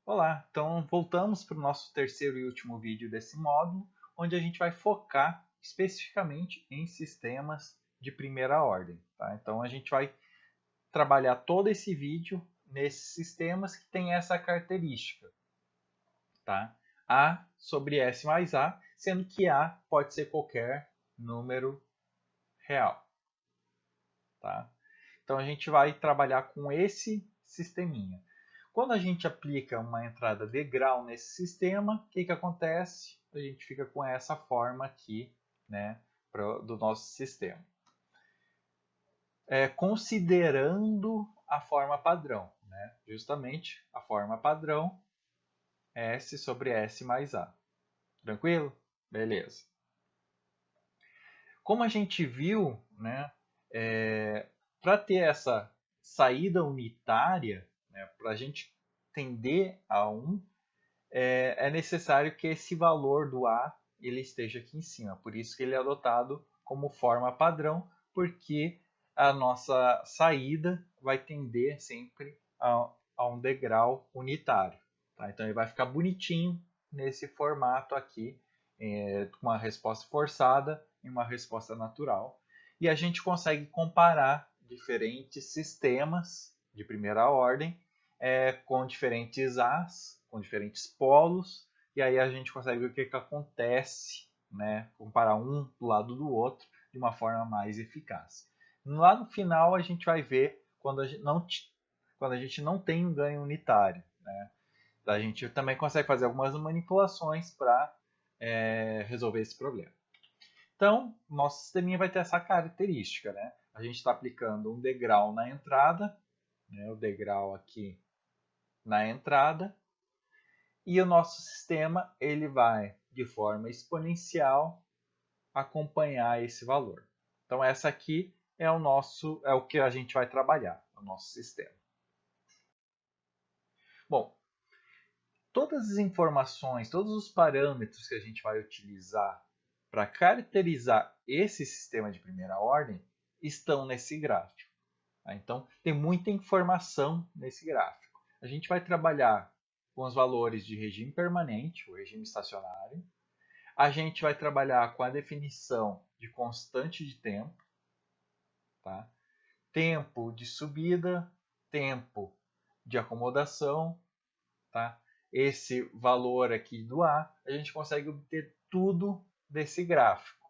Olá, então voltamos para o nosso terceiro e último vídeo desse módulo, onde a gente vai focar especificamente em sistemas de primeira ordem. Tá? Então a gente vai trabalhar todo esse vídeo nesses sistemas que têm essa característica. Tá? A sobre S mais A, sendo que A pode ser qualquer número real. Tá? Então a gente vai trabalhar com esse sisteminha. Quando a gente aplica uma entrada de grau nesse sistema, o que acontece? A gente fica com essa forma aqui, né, do nosso sistema. Considerando a forma padrão, né? Justamente a forma padrão S sobre S mais A. Tranquilo? Beleza. Como a gente viu, né, para ter essa saída unitária, né, para a gente tender a 1, é necessário que esse valor do A ele esteja aqui em cima. Por isso que ele é adotado como forma padrão, porque a nossa saída vai tender sempre a um degrau unitário. Tá? Então ele vai ficar bonitinho nesse formato aqui, com uma resposta forçada e uma resposta natural. E a gente consegue comparar diferentes sistemas de primeira ordem com diferentes As, com diferentes polos, e aí a gente consegue ver o que acontece, né? Comparar um do lado do outro de uma forma mais eficaz. Lá no final a gente vai ver quando a gente não tem um ganho unitário. Né? A gente também consegue fazer algumas manipulações para resolver esse problema. Então, nosso sisteminha vai ter essa característica. Né? A gente está aplicando um degrau na entrada, né? O degrau aqui na entrada, e o nosso sistema ele vai, de forma exponencial, acompanhar esse valor. Então, essa aqui é o que a gente vai trabalhar, o nosso sistema. Bom, todas as informações, todos os parâmetros que a gente vai utilizar para caracterizar esse sistema de primeira ordem estão nesse gráfico. Então, tem muita informação nesse gráfico. A gente vai trabalhar com os valores de regime permanente, o regime estacionário. A gente vai trabalhar com a definição de constante de tempo, tá? Tempo de subida, tempo de acomodação, tá? Esse valor aqui do A, a gente consegue obter tudo desse gráfico.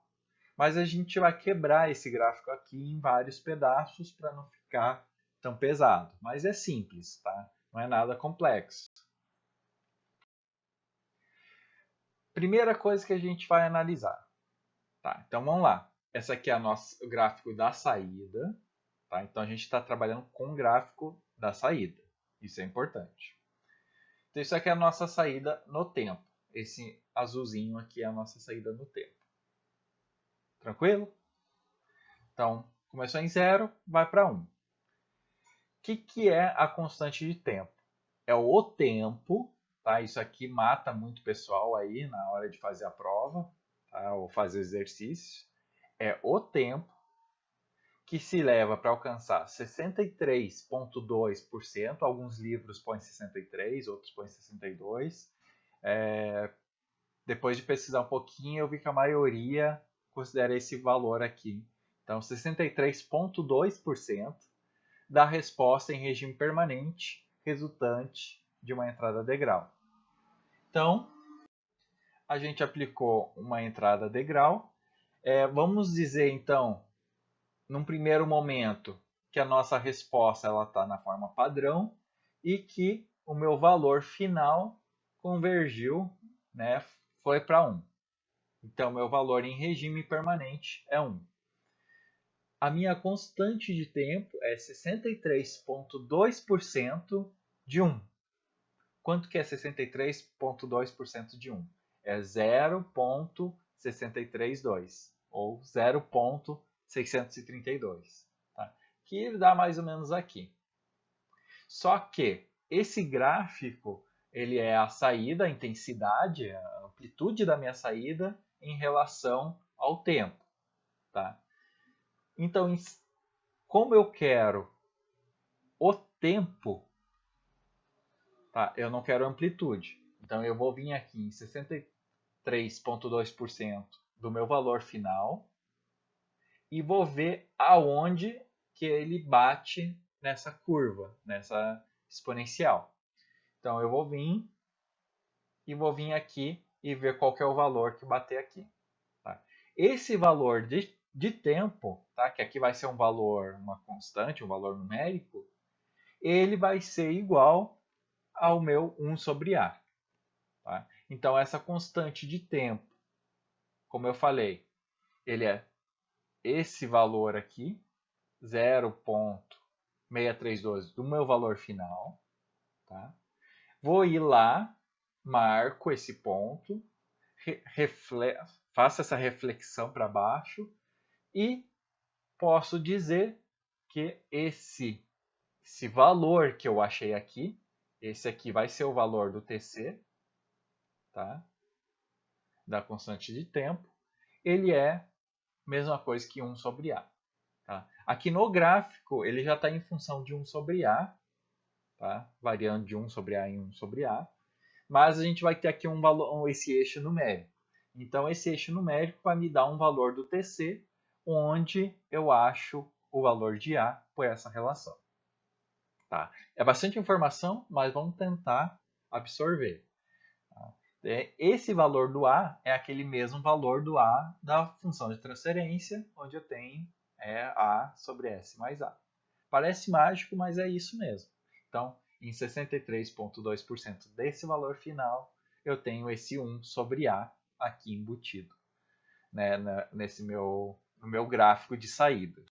Mas a gente vai quebrar esse gráfico aqui em vários pedaços para não ficar tão pesado. Mas é simples, tá? Não é nada complexo. Primeira coisa que a gente vai analisar. Tá, então vamos lá. Essa aqui é o gráfico da saída. Tá? Então a gente está trabalhando com o gráfico da saída. Isso é importante. Então isso aqui é a nossa saída no tempo. Esse azulzinho aqui é a nossa saída no tempo. Tranquilo? Então, começou em 0, vai para 1. O que é a constante de tempo? É o tempo, tá? Isso aqui mata muito pessoal aí na hora de fazer a prova, tá? Ou fazer exercício. É o tempo que se leva para alcançar 63,2%. Alguns livros põem 63, outros põem 62. Depois de pesquisar um pouquinho, eu vi que a maioria considera esse valor aqui. Então, 63,2% da resposta em regime permanente resultante de uma entrada degrau. Então, a gente aplicou uma entrada degrau. Vamos dizer, então, num primeiro momento, que a nossa resposta está na forma padrão e que o meu valor final convergiu, né, foi para 1. Então, meu valor em regime permanente é 1. A minha constante de tempo é 63,2% de 1. Quanto que é 63,2% de 1? É 0,632 ou 0,632. Tá? Que dá mais ou menos aqui. Só que esse gráfico ele é a saída, a intensidade, a amplitude da minha saída em relação ao tempo. Tá? Então, como eu quero o tempo, Tá? Eu não quero amplitude. Então eu vou vir aqui em 63,2% do meu valor final e vou ver aonde que ele bate nessa curva, nessa exponencial. Então eu vou vir aqui e ver qual que é o valor que bater aqui. Tá? Esse valor de tempo, tá? Que aqui vai ser um valor, uma constante, um valor numérico, ele vai ser igual ao meu 1 sobre A. Tá? Então essa constante de tempo, como eu falei, ele é esse valor aqui, 0,632 do meu valor final. Tá? Vou ir lá, marco esse ponto, faço essa reflexão para baixo e posso dizer que esse valor que eu achei aqui, esse aqui vai ser o valor do TC, tá? Da constante de tempo, ele é a mesma coisa que 1 sobre A. Tá? Aqui no gráfico, ele já está em função de 1 sobre A, tá? Variando de 1 sobre A em 1 sobre A, mas a gente vai ter aqui um valor, esse eixo numérico. Então, esse eixo numérico vai me dar um valor do TC, onde eu acho o valor de A por essa relação. Tá? É bastante informação, mas vamos tentar absorver. Tá? Esse valor do A é aquele mesmo valor do A da função de transferência, onde eu tenho A sobre S mais A. Parece mágico, mas é isso mesmo. Então, em 63,2% desse valor final, eu tenho esse 1 sobre A aqui embutido, né, no meu gráfico de saída.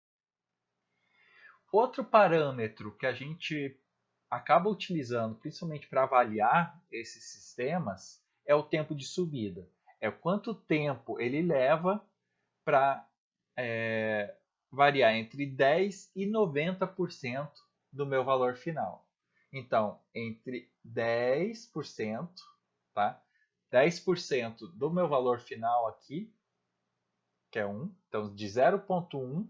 Outro parâmetro que a gente acaba utilizando, principalmente para avaliar esses sistemas, é o tempo de subida. É quanto tempo ele leva para variar entre 10% e 90% do meu valor final. Então, entre 10%, tá? 10% do meu valor final aqui, que é 1, então de 0,1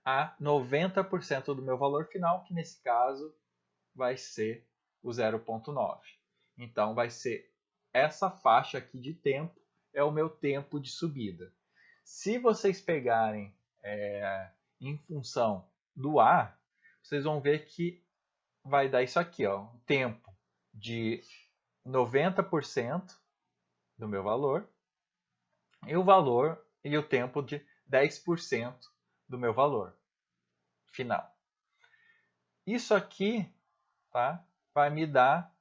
a 90% do meu valor final, que nesse caso vai ser o 0,9. Então, vai ser essa faixa aqui de tempo, é o meu tempo de subida. Se vocês pegarem em função do A, vocês vão ver que vai dar isso aqui, ó, um tempo de 90% do meu valor e o tempo de 10% do meu valor final. Isso aqui, tá, vai me dar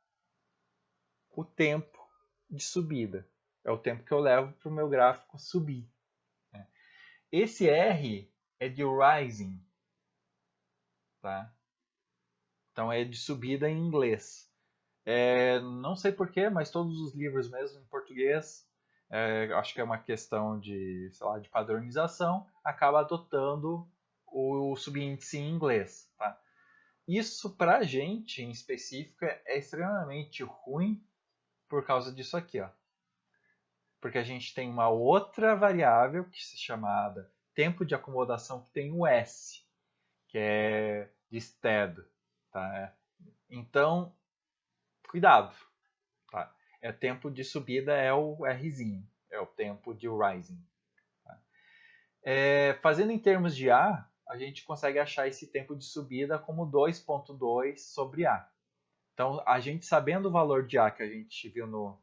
o tempo de subida. É o tempo que eu levo para o meu gráfico subir. Esse R é de rising, tá? Então é de subida em inglês. Não sei porquê, mas todos os livros mesmo em português, acho que é uma questão de, sei lá, de padronização, acaba adotando o subíndice em inglês. Tá? Isso para a gente, em específico, é extremamente ruim por causa disso aqui. Ó. Porque a gente tem uma outra variável que se chamada tempo de acomodação, que tem o S, que é de stead. Tá? Então, cuidado. Tá? Tempo de subida é o Rzinho, é o tempo de rising. Tá? Fazendo em termos de A, a gente consegue achar esse tempo de subida como 2,2 sobre A. Então, a gente sabendo o valor de A que a gente viu no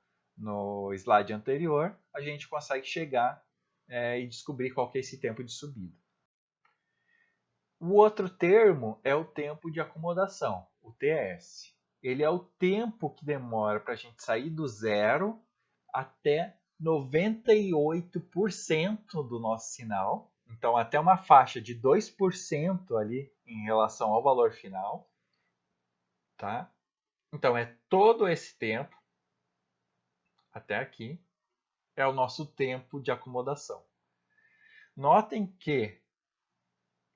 slide anterior, a gente consegue chegar e descobrir qual que é esse tempo de subida. O outro termo é o tempo de acomodação, o TS. Ele é o tempo que demora para a gente sair do zero até 98% do nosso sinal. Então, até uma faixa de 2% ali em relação ao valor final. Tá? Então, é todo esse tempo, até aqui, é o nosso tempo de acomodação. Notem que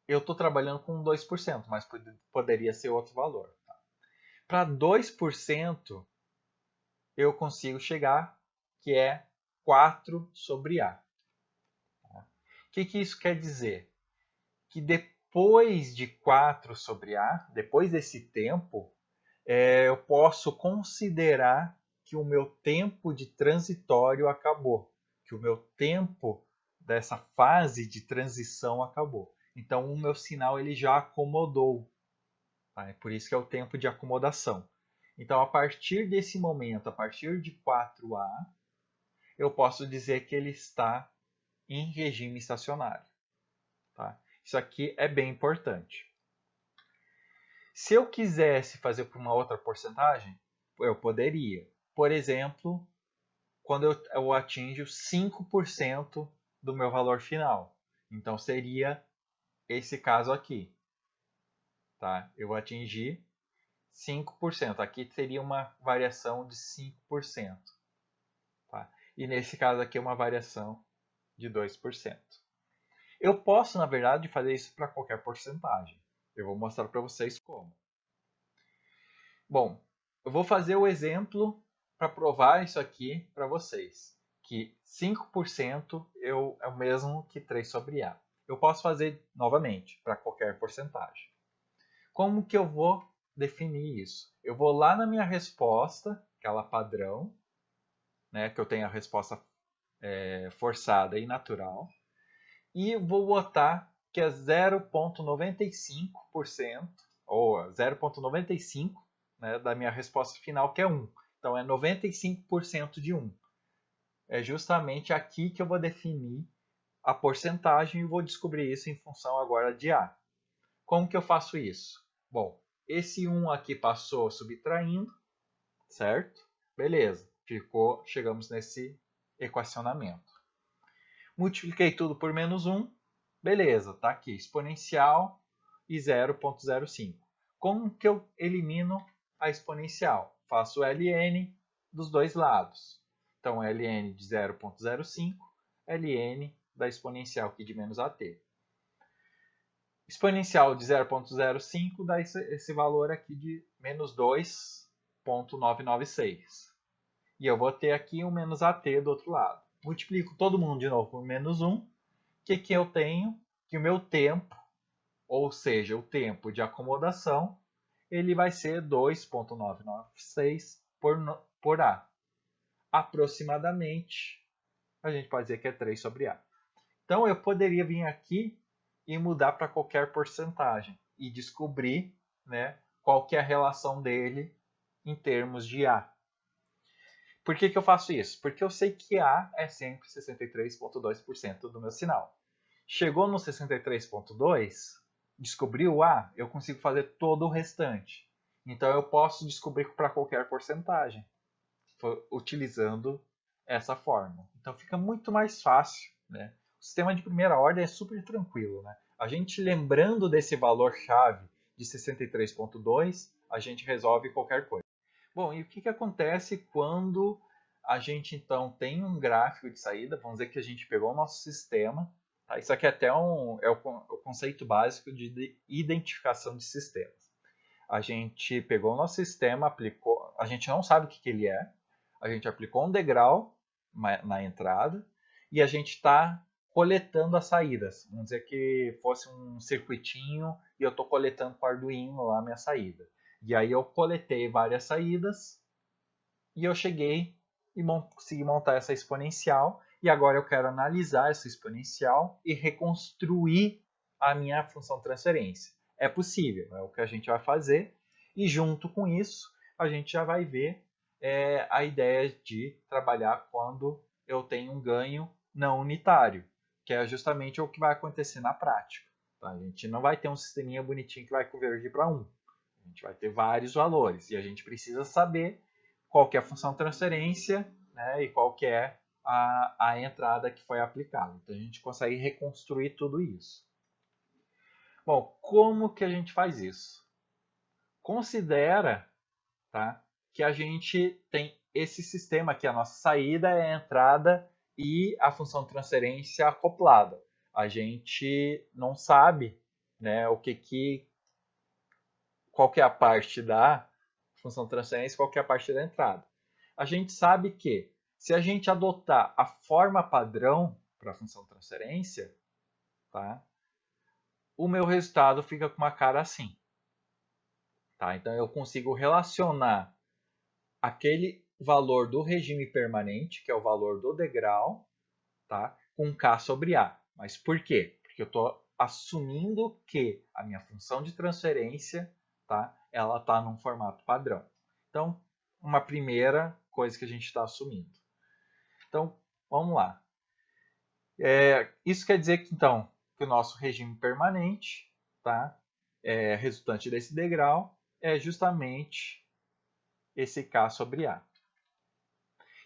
eu estou trabalhando com 2%, mas poderia ser outro valor. Tá? Para 2%, eu consigo chegar, que é 4 sobre A. Tá? O que isso quer dizer? Que depois de 4 sobre A, depois desse tempo, eu posso considerar que o meu tempo de transitório acabou, que o meu tempo dessa fase de transição acabou. Então, o meu sinal ele já acomodou. Tá? É por isso que é o tempo de acomodação. Então, a partir desse momento, a partir de 4A, eu posso dizer que ele está em regime estacionário. Tá? Isso aqui é bem importante. Se eu quisesse fazer por uma outra porcentagem, eu poderia. Por exemplo, quando eu atinjo 5% do meu valor final. Então, seria esse caso aqui. Tá? Eu atingi 5%. Aqui teria uma variação de 5%. Tá? E nesse caso aqui, uma variação de 2%. Eu posso, na verdade, fazer isso para qualquer porcentagem. Eu vou mostrar para vocês como. Bom, eu vou fazer o exemplo para provar isso aqui para vocês, que 5% é o mesmo que 3 sobre A. Eu posso fazer novamente para qualquer porcentagem. Como que eu vou definir isso? Eu vou lá na minha resposta, aquela padrão, né, que eu tenho a resposta forçada e natural, e vou botar que é 0,95% ou 0,95%, né, da minha resposta final, que é 1. Então, é 95% de 1. É justamente aqui que eu vou definir a porcentagem e vou descobrir isso em função agora de A. Como que eu faço isso? Bom, esse 1 aqui passou subtraindo, certo? Beleza, chegamos nesse equacionamento. Multipliquei tudo por menos 1, beleza, está aqui, exponencial e 0,05. Como que eu elimino a exponencial? Faço ln dos dois lados. Então, ln de 0,05, ln da exponencial aqui de menos at. Exponencial de 0,05 dá esse valor aqui de menos 2,996. E eu vou ter aqui um menos at do outro lado. Multiplico todo mundo de novo por menos 1. O que eu tenho? Que o meu tempo, ou seja, o tempo de acomodação, ele vai ser 2,996 por A. Aproximadamente, a gente pode dizer que é 3 sobre A. Então, eu poderia vir aqui e mudar para qualquer porcentagem e descobrir, né, qual que é a relação dele em termos de A. Por que eu faço isso? Porque eu sei que A é sempre 63,2% do meu sinal. Chegou no 63,2%, descobriu A, eu consigo fazer todo o restante. Então eu posso descobrir para qualquer porcentagem, utilizando essa fórmula. Então fica muito mais fácil, né? O sistema de primeira ordem é super tranquilo, né? A gente lembrando desse valor-chave de 63,2, a gente resolve qualquer coisa. Bom, e o que acontece quando a gente então tem um gráfico de saída? Vamos dizer que a gente pegou o nosso sistema. Tá? Isso aqui é até o conceito básico de identificação de sistemas. A gente pegou o nosso sistema, aplicou, a gente não sabe o que ele é, a gente aplicou um degrau na entrada e a gente está coletando as saídas. Vamos dizer que fosse um circuitinho e eu estou coletando com o Arduino lá a minha saída. E aí eu coletei várias saídas e eu cheguei e consegui montar essa exponencial. E agora eu quero analisar essa exponencial e reconstruir a minha função transferência. É possível, é o que a gente vai fazer. E junto com isso, a gente já vai ver a ideia de trabalhar quando eu tenho um ganho não unitário, que é justamente o que vai acontecer na prática. Tá? A gente não vai ter um sisteminha bonitinho que vai convergir para 1. A gente vai ter vários valores e a gente precisa saber qual que é a função transferência, né, e qual que é a entrada que foi aplicada. Então a gente consegue reconstruir tudo isso. Bom, como que a gente faz isso? Considera, tá, que a gente tem esse sistema aqui, a nossa saída é a entrada e a função transferência acoplada. A gente não sabe, né, qual que é a parte da função transferência, qual que é a parte da entrada. A gente sabe que se a gente adotar a forma padrão para a função transferência, tá, o meu resultado fica com uma cara assim. Tá? Então, eu consigo relacionar aquele valor do regime permanente, que é o valor do degrau, tá? Com K sobre A. Mas por quê? Porque eu estou assumindo que a minha função de transferência, tá? Ela está num formato padrão. Então, uma primeira coisa que a gente está assumindo. Então, vamos lá. Isso quer dizer que, então, que o nosso regime permanente, tá? Resultante desse degrau, é justamente esse K sobre A.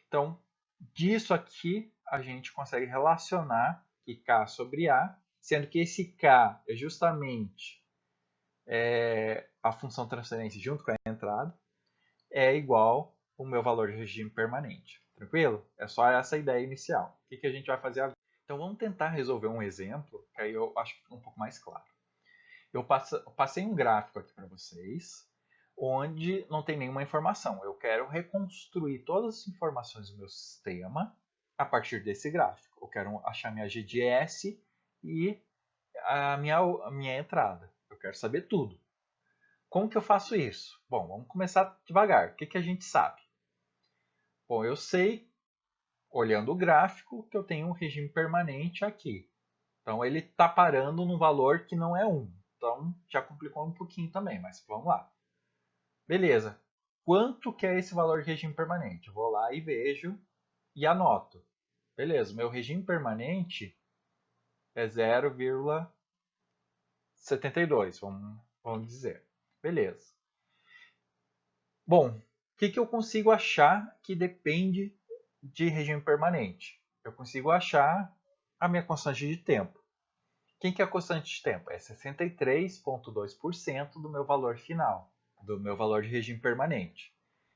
Então, disso aqui, a gente consegue relacionar que K sobre A, sendo que esse K é justamente a função transferência junto com a entrada, é igual o meu valor de regime permanente. Tranquilo? É só essa ideia inicial. O que a gente vai fazer agora? Então, vamos tentar resolver um exemplo, que aí eu acho que fica um pouco mais claro. Eu passei um gráfico aqui para vocês, onde não tem nenhuma informação. Eu quero reconstruir todas as informações do meu sistema a partir desse gráfico. Eu quero achar minha GDS e a minha entrada. Eu quero saber tudo. Como que eu faço isso? Bom, vamos começar devagar. O que a gente sabe? Bom, eu sei, olhando o gráfico, que eu tenho um regime permanente aqui. Então, ele está parando num valor que não é 1. Então, já complicou um pouquinho também, mas vamos lá. Beleza. Quanto que é esse valor de regime permanente? Eu vou lá e vejo e anoto. Beleza, meu regime permanente é 0,72, vamos dizer. Beleza. Bom, o que eu consigo achar que depende de regime permanente? Eu consigo achar a minha constante de tempo. Quem que é a constante de tempo? É 63,2% do meu valor final, do meu valor de regime permanente.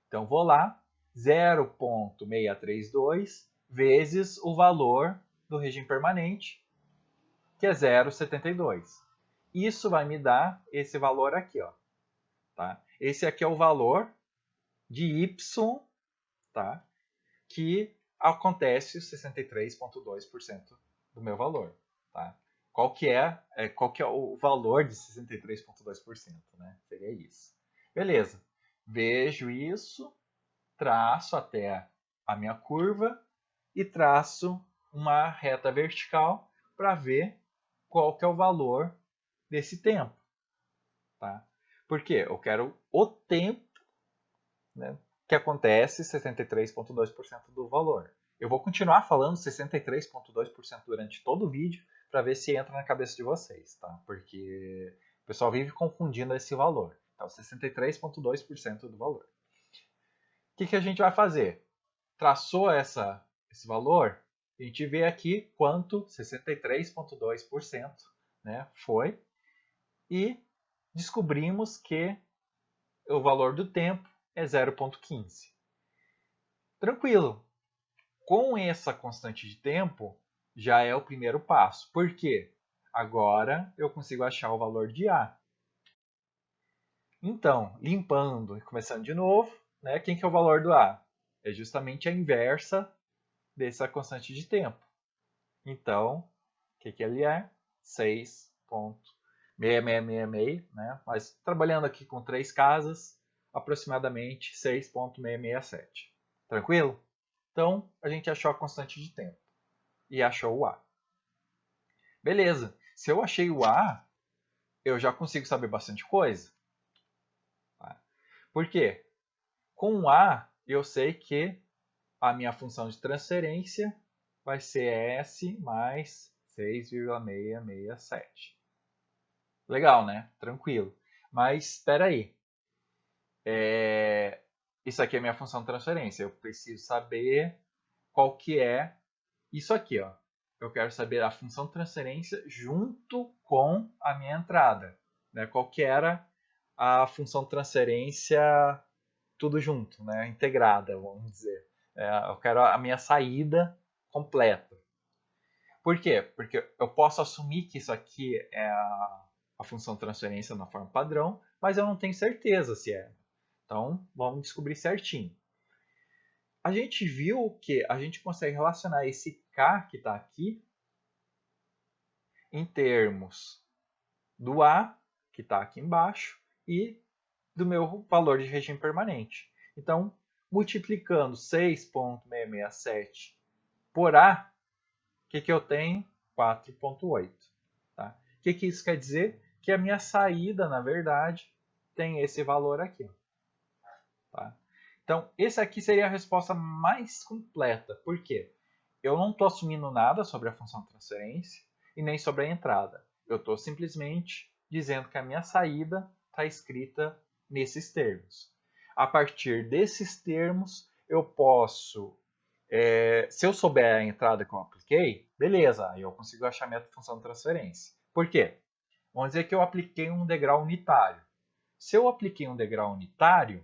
Então, vou lá, 0,632 vezes o valor do regime permanente, que é 0,72. Isso vai me dar esse valor aqui, ó. Tá? Esse aqui é o valor de y, tá? Que acontece 63,2% do meu valor. Tá? Qual que é o valor de 63,2%? Né? Seria isso. Beleza. Vejo isso, traço até a minha curva e traço uma reta vertical para ver qual que é o valor desse tempo. Tá? Por quê? Eu quero o tempo, né, que acontece 63,2% do valor. Eu vou continuar falando 63,2% durante todo o vídeo para ver se entra na cabeça de vocês, tá? Porque o pessoal vive confundindo esse valor. Então, 63,2% do valor. O que a gente vai fazer? Traçou esse valor, a gente vê aqui quanto 63,2%, né, foi, e descobrimos que o valor do tempo é 0,15. Tranquilo. Com essa constante de tempo, já é o primeiro passo. Por quê? Agora eu consigo achar o valor de A. Então, limpando e começando de novo, né, quem que é o valor do A? É justamente a inversa dessa constante de tempo. Então, o que ele é? 6,6666, né? Mas trabalhando aqui com 3 casas, aproximadamente 6,667. Tranquilo? Então, a gente achou a constante de tempo e achou o A. Beleza. Se eu achei o A, eu já consigo saber bastante coisa. Tá? Por quê? Com o A, eu sei que a minha função de transferência vai ser S mais 6,667. Legal, né? Tranquilo. Mas espera aí. Isso aqui é a minha função de transferência. Eu preciso saber qual que é isso aqui, ó. Eu quero saber a função de transferência junto com a minha entrada. Né? Qual que era a função de transferência tudo junto, né? Integrada, vamos dizer. Eu quero a minha saída completa. Por quê? Porque eu posso assumir que isso aqui é a função de transferência na forma padrão, mas eu não tenho certeza se é. Então, vamos descobrir certinho. A gente viu que a gente consegue relacionar esse K que está aqui em termos do A, que está aqui embaixo, e do meu valor de regime permanente. Então, multiplicando 6,667 por A, o que eu tenho? 4,8. Tá? O que isso quer dizer? Que a minha saída, na verdade, tem esse valor aqui. Tá? Então, essa aqui seria a resposta mais completa. Por quê? Eu não estou assumindo nada sobre a função de transferência e nem sobre a entrada. Eu estou simplesmente dizendo que a minha saída está escrita nesses termos. A partir desses termos, eu posso, se eu souber a entrada que eu apliquei, beleza, aí eu consigo achar a minha função de transferência. Por quê? Vamos dizer que eu apliquei um degrau unitário. Se eu apliquei um degrau unitário,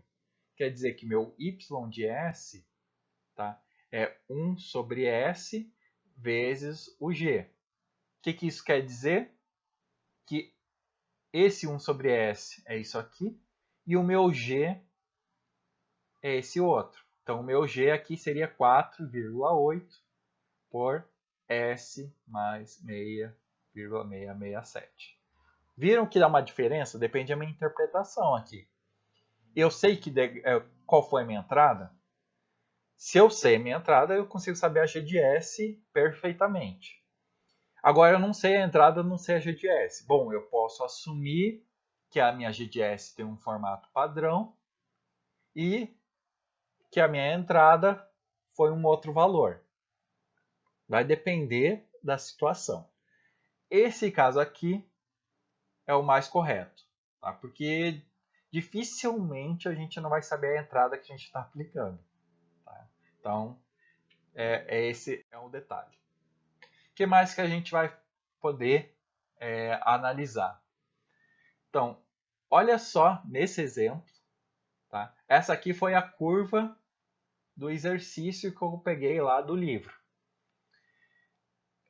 quer dizer que meu y de s, tá, é 1 sobre s vezes o g. O que isso quer dizer? Que esse 1 sobre s é isso aqui e o meu g é esse outro. Então, o meu g aqui seria 4,8 por s mais 6,667. Viram que dá uma diferença? Depende da minha interpretação aqui. Eu sei que qual foi a minha entrada? Se eu sei a minha entrada, eu consigo saber a G de S perfeitamente. Agora, eu não sei a entrada, não sei a G de S. Bom, eu posso assumir que a minha G de S tem um formato padrão e que a minha entrada foi um outro valor. Vai depender da situação. Esse caso aqui é o mais correto, tá? Porque dificilmente a gente não vai saber a entrada que a gente está aplicando. Tá? Então, esse é um detalhe. O que mais que a gente vai poder analisar? Então, olha só nesse exemplo. Tá? Essa aqui foi a curva do exercício que eu peguei lá do livro.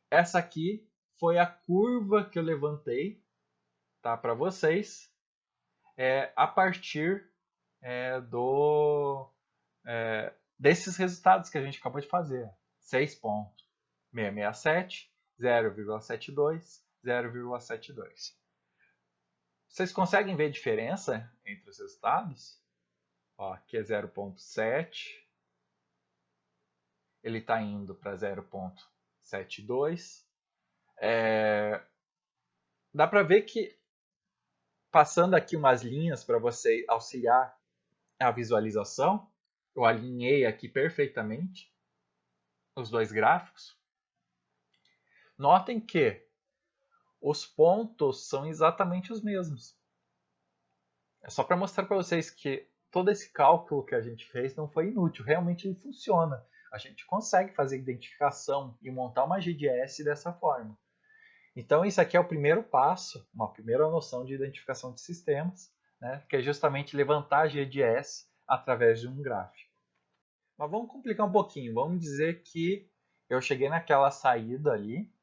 Essa aqui foi a curva que eu levantei, tá, para vocês a partir desses resultados que a gente acabou de fazer. 6,667, 0,72, 0,72. Vocês conseguem ver a diferença entre os resultados? Ó, aqui é 0,7. Ele está indo para 0,72. Dá para ver que, passando aqui umas linhas para você auxiliar a visualização, eu alinhei aqui perfeitamente os dois gráficos. Notem que os pontos são exatamente os mesmos. É só para mostrar para vocês que todo esse cálculo que a gente fez não foi inútil, realmente ele funciona. A gente consegue fazer identificação e montar uma GDS dessa forma. Então, isso aqui é o primeiro passo, uma primeira noção de identificação de sistemas, né, que é justamente levantar a GDS através de um gráfico. Mas vamos complicar um pouquinho. Vamos dizer que eu cheguei naquela saída ali,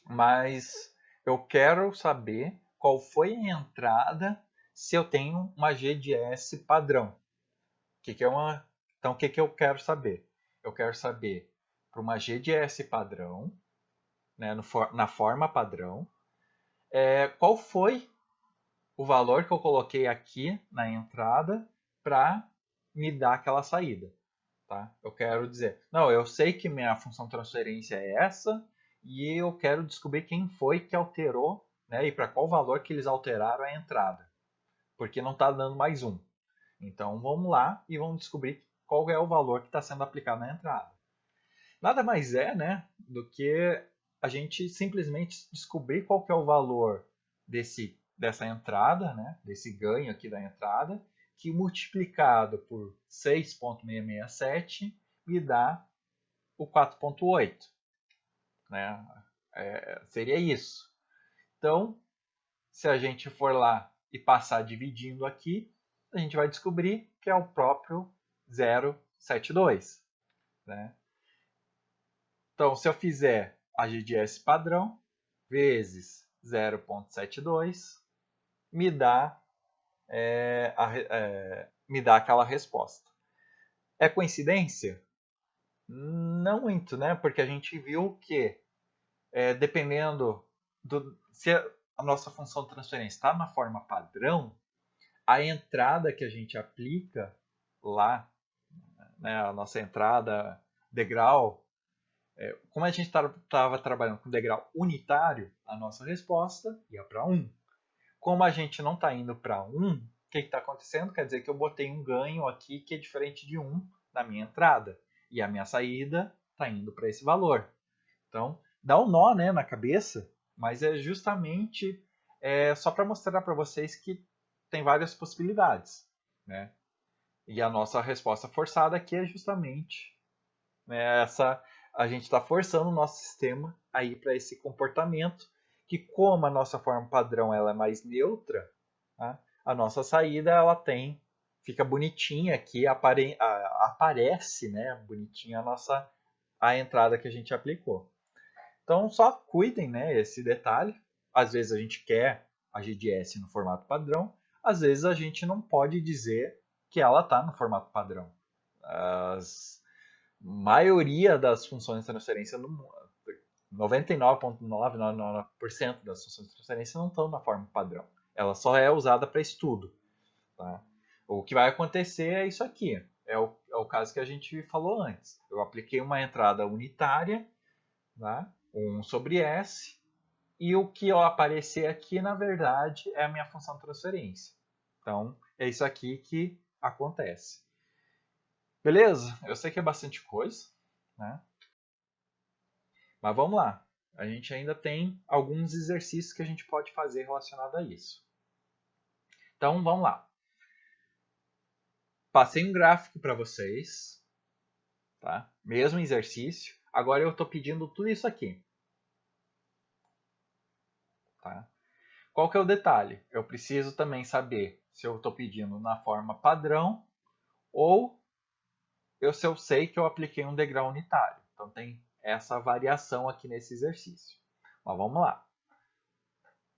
mas eu quero saber qual foi a entrada se eu tenho uma GDS padrão. Então, o que eu quero saber? Eu quero saber para uma GDS padrão, né, na forma padrão, qual foi o valor que eu coloquei aqui na entrada para me dar aquela saída. Tá? Eu quero dizer, não, eu sei que minha função de transferência é essa e eu quero descobrir quem foi que alterou, né, e para qual valor que eles alteraram a entrada, porque não está dando mais um. Então vamos lá e vamos descobrir qual é o valor que está sendo aplicado na entrada. Nada mais é, né, do que a gente simplesmente descobrir qual que é o valor dessa entrada, né, desse ganho aqui da entrada, que multiplicado por 6,667 me dá o 4,8. Né? Seria isso. Então, se a gente for lá e passar dividindo aqui, a gente vai descobrir que é o próprio 0,72. Né? Então, se eu fizer a GDS padrão vezes 0,72, me dá aquela resposta. É coincidência? Não muito, né? Porque a gente viu que, dependendo se a nossa função de transferência está na forma padrão, a entrada que a gente aplica lá, né, a nossa entrada degrau, como a gente estava trabalhando com degrau unitário, a nossa resposta ia para 1. Como a gente não está indo para 1, o que está acontecendo? Quer dizer que eu botei um ganho aqui que é diferente de 1 na minha entrada. E a minha saída está indo para esse valor. Então, dá um nó, né, na cabeça, mas é justamente só para mostrar para vocês que tem várias possibilidades. Né? E a nossa resposta forçada aqui é justamente, né, a gente está forçando o nosso sistema a ir para esse comportamento que, como a nossa forma padrão ela é mais neutra, tá? A nossa saída ela fica bonitinha aqui, aparece, né, bonitinha a entrada que a gente aplicou. Então só cuidem, né, esse detalhe. Às vezes a gente quer a GDS no formato padrão, às vezes a gente não pode dizer que ela está no formato padrão. As maioria das funções de transferência, 99,999% das funções de transferência não estão na forma padrão. Ela só é usada para estudo. Tá? O que vai acontecer é isso aqui. É o caso que a gente falou antes. Eu apliquei uma entrada unitária, tá? 1 sobre S, e o que aparecer aqui, na verdade, é a minha função de transferência. Então, é isso aqui que acontece. Beleza? Eu sei que é bastante coisa, né? Mas vamos lá. A gente ainda tem alguns exercícios que a gente pode fazer relacionado a isso. Então, vamos lá. Passei um gráfico para vocês, tá? Mesmo exercício. Agora eu estou pedindo tudo isso aqui. Tá? Qual que é o detalhe? Eu preciso também saber se eu estou pedindo na forma padrão ou se eu sei que eu apliquei um degrau unitário. Então tem essa variação aqui nesse exercício. Mas vamos lá.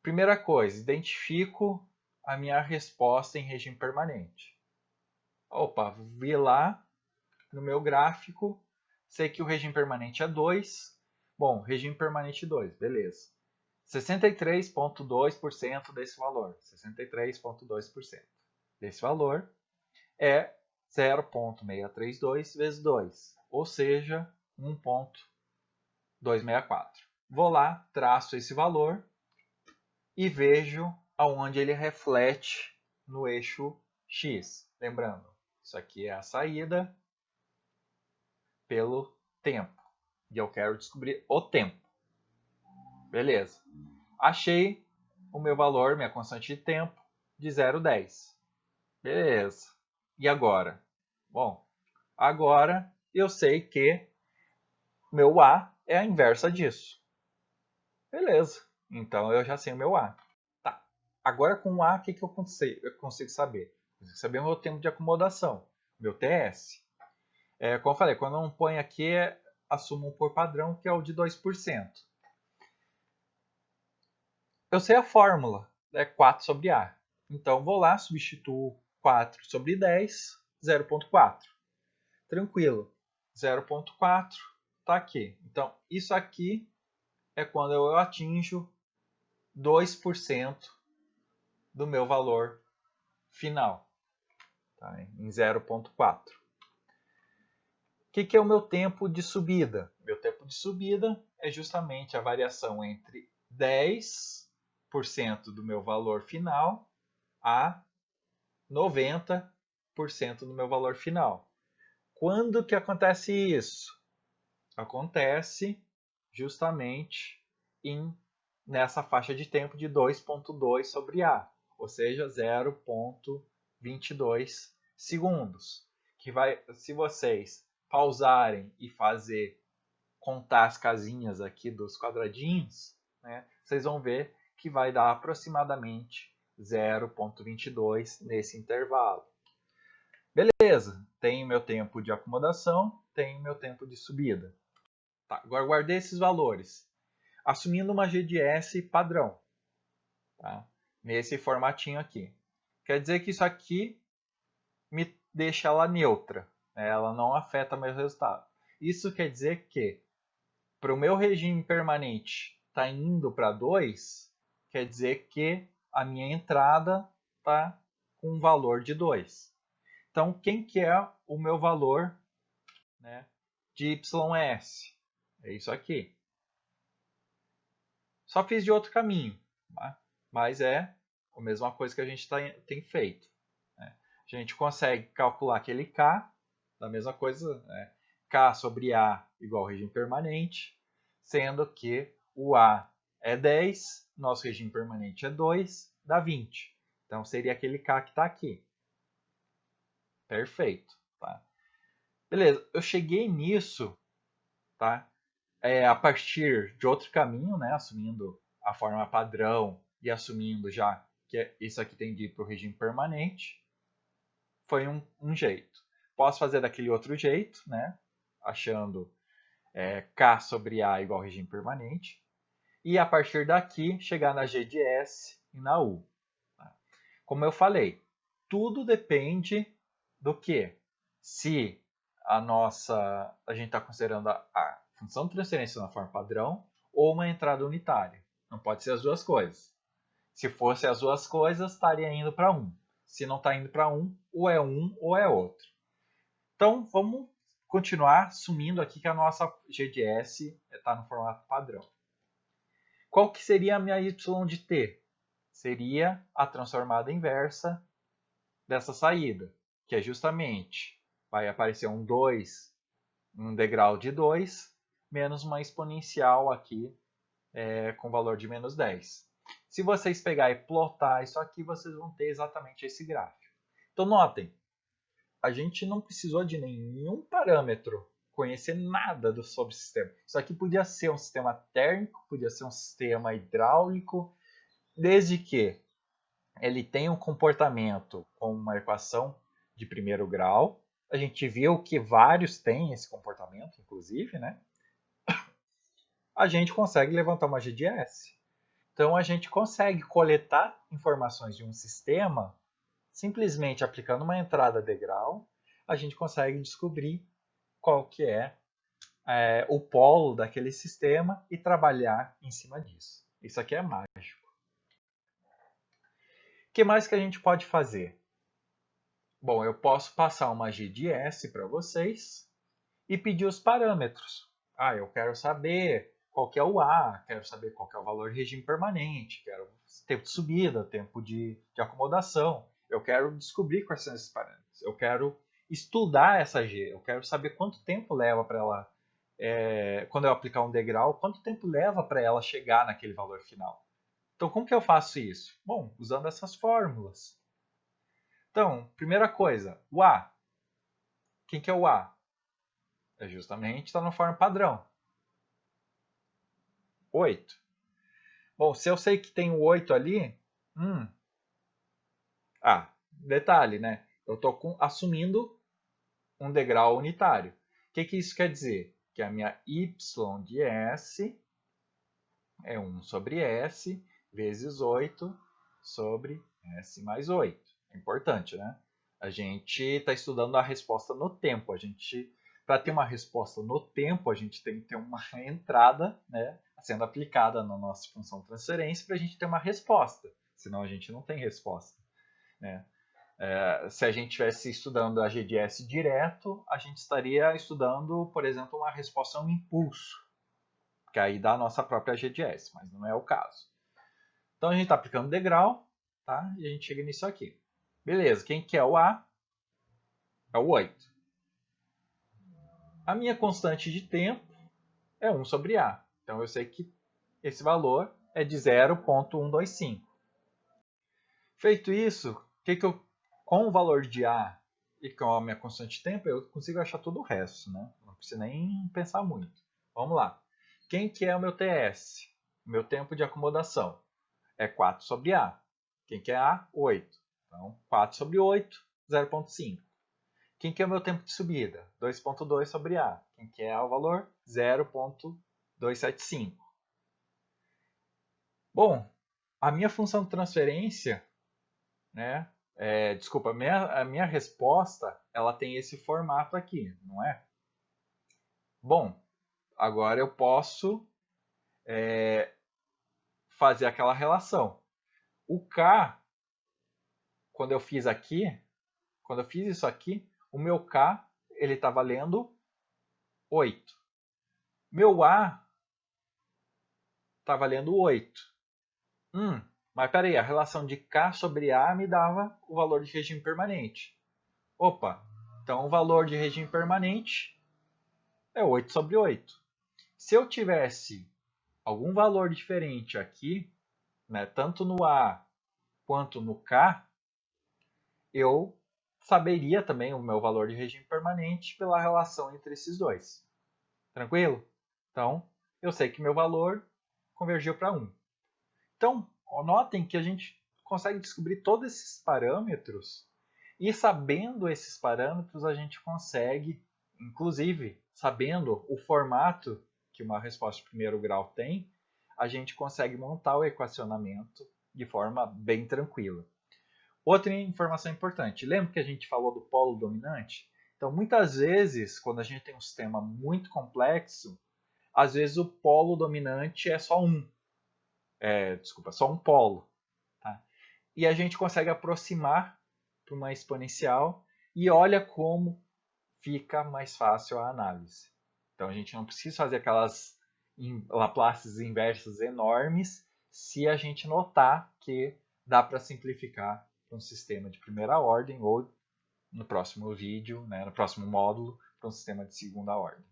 Primeira coisa, identifico a minha resposta em regime permanente. Opa, vi lá no meu gráfico, sei que o regime permanente é 2. Bom, regime permanente 2, beleza. 63,2% desse valor. 63,2% desse valor é 0,632 vezes 2, ou seja, 1,264. Vou lá, traço esse valor e vejo aonde ele reflete no eixo X. Lembrando, isso aqui é a saída pelo tempo. E eu quero descobrir o tempo. Beleza. Achei o meu valor, minha constante de tempo, de 0,10. Beleza. E agora? Bom, agora eu sei que meu A é a inversa disso. Beleza. Então eu já sei o meu A. Tá. Agora com o A, o que eu consigo saber? Eu consigo saber o meu tempo de acomodação, meu TS. Como eu falei, quando eu não ponho aqui, assumo por padrão, que é o de 2%. Eu sei a fórmula, é 4 sobre A. Então vou lá, substituo 4 sobre 10, 0,4. Tranquilo. 0,4 está aqui. Então, isso aqui é quando eu atinjo 2% do meu valor final, tá? Em 0,4. O que é o meu tempo de subida? Meu tempo de subida é justamente a variação entre 10% do meu valor final a 90% do meu valor final. Quando que acontece isso? Acontece justamente nessa faixa de tempo de 2,2 sobre A, ou seja, 0,22 segundos. Se vocês pausarem e contar as casinhas aqui dos quadradinhos, né, vocês vão ver que vai dar aproximadamente 0,22 nesse intervalo. Beleza, tenho meu tempo de acomodação, tenho meu tempo de subida. Tá, agora guardei esses valores, assumindo uma GDS padrão, tá? Nesse formatinho aqui. Quer dizer que isso aqui me deixa ela neutra, né? Ela não afeta meu resultado. Isso quer dizer que para o meu regime permanente está indo para 2, quer dizer que a minha entrada está com um valor de 2. Então, quem que é o meu valor, né, de ys? É isso aqui. Só fiz de outro caminho, tá? Mas é a mesma coisa que a gente tem feito. Né? A gente consegue calcular aquele k, da mesma coisa, né? K sobre A igual ao regime permanente, sendo que o A é 10, nosso regime permanente é 2, dá 20. Então seria aquele K que está aqui. Perfeito. Tá? Beleza, eu cheguei nisso, tá? A partir de outro caminho, né? Assumindo a forma padrão e assumindo já que isso aqui tem de ir para o regime permanente, foi um jeito. Posso fazer daquele outro jeito, né? Achando K sobre A igual ao regime permanente. E a partir daqui, chegar na G de S e na U. Tá? Como eu falei, tudo depende do que? Se a gente está considerando a função de transferência na forma padrão ou uma entrada unitária. Não pode ser as duas coisas. Se fosse as duas coisas, estaria indo para 1. Se não está indo para 1, ou é um ou é outro. Então, vamos continuar assumindo aqui que a nossa G de S está no formato padrão. Qual que seria a minha y de t? Seria a transformada inversa dessa saída, que é justamente, vai aparecer um 2, um degrau de 2, menos uma exponencial aqui com valor de menos 10. Se vocês pegar e plotar isso aqui, vocês vão ter exatamente esse gráfico. Então, notem, a gente não precisou de nenhum parâmetro conhecer nada sobre o sistema. Isso aqui podia ser um sistema térmico, podia ser um sistema hidráulico, desde que ele tenha um comportamento com uma equação de primeiro grau. A gente viu que vários têm esse comportamento, inclusive, né? A gente consegue levantar uma GDS. Então, a gente consegue coletar informações de um sistema simplesmente aplicando uma entrada degrau, a gente consegue descobrir qual que é o polo daquele sistema e trabalhar em cima disso. Isso aqui é mágico. O que mais que a gente pode fazer? Bom, eu posso passar uma GDS para vocês e pedir os parâmetros. Eu quero saber qual que é o A, quero saber qual que é o valor de regime permanente, quero tempo de subida, tempo de acomodação. Eu quero descobrir quais são esses parâmetros. Eu quero estudar essa G, eu quero saber quanto tempo leva para ela, quando eu aplicar um degrau, quanto tempo leva para ela chegar naquele valor final. Então, como que eu faço isso? Bom, usando essas fórmulas. Então, primeira coisa, o A. Quem que é o A? É justamente está na forma padrão. 8. Bom, se eu sei que tem o 8 ali, detalhe, né? Eu estou assumindo um degrau unitário. O que isso quer dizer? Que a minha y de S é 1 sobre S vezes 8 sobre S mais 8. É importante, né? A gente está estudando a resposta no tempo. Para ter uma resposta no tempo, a gente tem que ter uma entrada, né, sendo aplicada na nossa função de transferência para a gente ter uma resposta. Senão a gente não tem resposta. Né? Se a gente estivesse estudando a GDS direto, a gente estaria estudando, por exemplo, uma resposta a um impulso, que aí dá a nossa própria GDS, mas não é o caso. Então a gente está aplicando degrau, tá? E a gente chega nisso aqui. Beleza, quem que é o A? É o 8. A minha constante de tempo é 1 sobre A. Então eu sei que esse valor é de 0,125. Feito isso, com o valor de A e com a minha constante de tempo, eu consigo achar todo o resto, né? Não precisa nem pensar muito. Vamos lá. Quem que é o meu TS? Meu tempo de acomodação é 4 sobre A. Quem que é A? 8. Então, 4 sobre 8, 0,5. Quem que é o meu tempo de subida? 2,2 sobre A. Quem que é o valor? 0,275. Bom, a minha função de transferência, né? A minha resposta, ela tem esse formato aqui, não é? Bom, agora eu posso fazer aquela relação. O K quando eu fiz isso aqui, o meu K ele está valendo 8. Meu A está valendo 8. Mas peraí, a relação de K sobre A me dava o valor de regime permanente. Opa, então o valor de regime permanente é 8 sobre 8. Se eu tivesse algum valor diferente aqui, né, tanto no A quanto no K, eu saberia também o meu valor de regime permanente pela relação entre esses dois. Tranquilo? Então, eu sei que meu valor convergiu para 1. Então, notem que a gente consegue descobrir todos esses parâmetros e sabendo esses parâmetros a gente consegue, inclusive, sabendo o formato que uma resposta de primeiro grau tem, a gente consegue montar o equacionamento de forma bem tranquila. Outra informação importante, lembra que a gente falou do polo dominante? Então, muitas vezes, quando a gente tem um sistema muito complexo, às vezes o polo dominante é só só um polo. Tá? E a gente consegue aproximar para uma exponencial e olha como fica mais fácil a análise. Então, a gente não precisa fazer aquelas Laplaces inversas enormes se a gente notar que dá para simplificar para um sistema de primeira ordem ou no próximo vídeo, né, no próximo módulo, para um sistema de segunda ordem.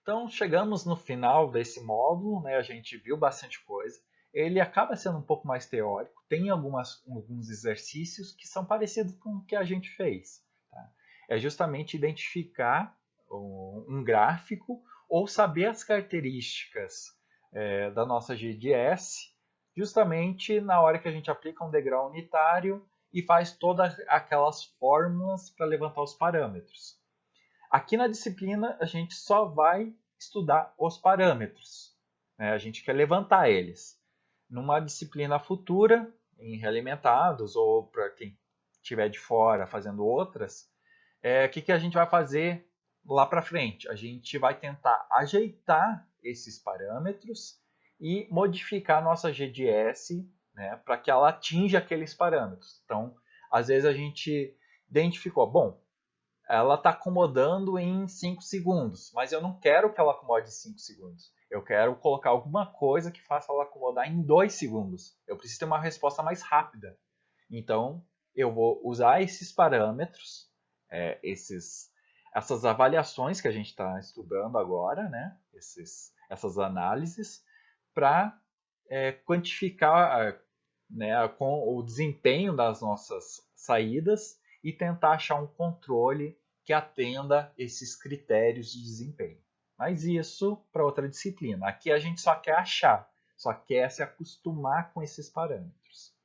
Então, chegamos no final desse módulo, né, a gente viu bastante coisa. Ele acaba sendo um pouco mais teórico, tem alguns exercícios que são parecidos com o que a gente fez. Tá? É justamente identificar um gráfico ou saber as características da nossa GDS, justamente na hora que a gente aplica um degrau unitário e faz todas aquelas fórmulas para levantar os parâmetros. Aqui na disciplina, a gente só vai estudar os parâmetros. Né? A gente quer levantar eles. Numa disciplina futura, em realimentados, ou para quem estiver de fora fazendo outras, o que a gente vai fazer lá para frente? A gente vai tentar ajeitar esses parâmetros e modificar a nossa GDS, né, para que ela atinja aqueles parâmetros. Então, às vezes a gente identificou, bom, ela está acomodando em 5 segundos, mas eu não quero que ela acomode em 5 segundos. Eu quero colocar alguma coisa que faça ela acomodar em 2 segundos. Eu preciso ter uma resposta mais rápida. Então, eu vou usar esses parâmetros, essas avaliações que a gente está estudando agora, né? Essas análises, para quantificar né, com o desempenho das nossas saídas e tentar achar um controle que atenda esses critérios de desempenho. Mas isso para outra disciplina. Aqui a gente só quer achar, só quer se acostumar com esses parâmetros.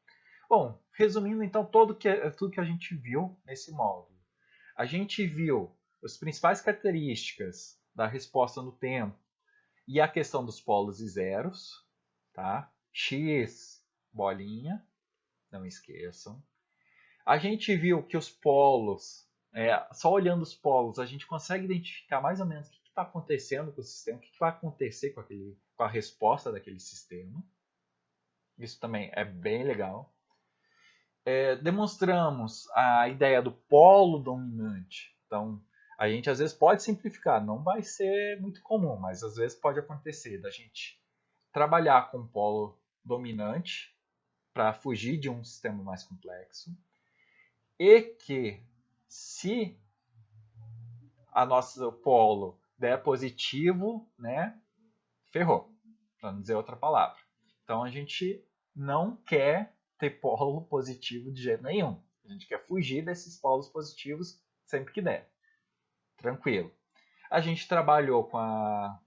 Bom, resumindo então tudo que a gente viu nesse módulo. A gente viu as principais características da resposta no tempo e a questão dos polos e zeros, tá? X, bolinha, não esqueçam. A gente viu que os polos, só olhando os polos, a gente consegue identificar mais ou menos o que está acontecendo com o sistema, o que vai acontecer com a resposta daquele sistema. Isso também é bem legal. Demonstramos a ideia do polo dominante. Então, a gente às vezes pode simplificar, não vai ser muito comum, mas às vezes pode acontecer da gente trabalhar com o polo dominante para fugir de um sistema mais complexo. E que se a nosso polo der positivo, né, ferrou, para não dizer outra palavra. Então a gente não quer ter polo positivo de jeito nenhum. A gente quer fugir desses polos positivos sempre que der. Tranquilo. A gente trabalhou com a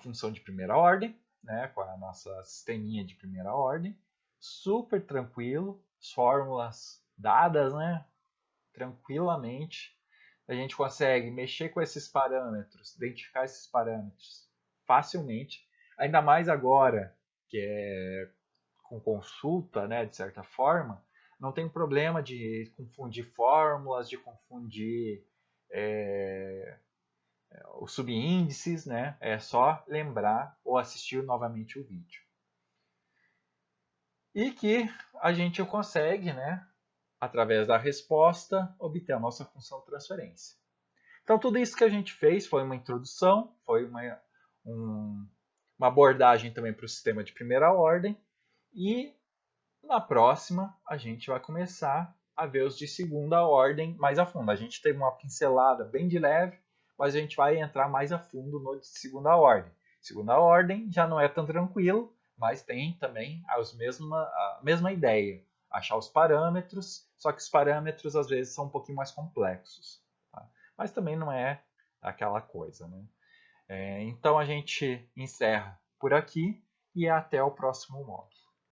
função de primeira ordem, né, com a nossa sisteminha de primeira ordem. Super tranquilo, as fórmulas dadas, né, tranquilamente. A gente consegue mexer com esses parâmetros, identificar esses parâmetros facilmente, ainda mais agora que é com consulta, né, de certa forma, não tem problema de confundir fórmulas, de confundir os subíndices, né? É só lembrar ou assistir novamente o vídeo. E que a gente consegue, né, através da resposta, obter a nossa função de transferência. Então, tudo isso que a gente fez foi uma introdução, foi uma abordagem também para o sistema de primeira ordem, e na próxima a gente vai começar a ver os de segunda ordem mais a fundo. A gente teve uma pincelada bem de leve, mas a gente vai entrar mais a fundo no de segunda ordem. Segunda ordem já não é tão tranquilo, mas tem também a mesma ideia. Achar os parâmetros, só que os parâmetros às vezes são um pouquinho mais complexos. Tá? Mas também não é aquela coisa. Né? Então a gente encerra por aqui e até o próximo módulo.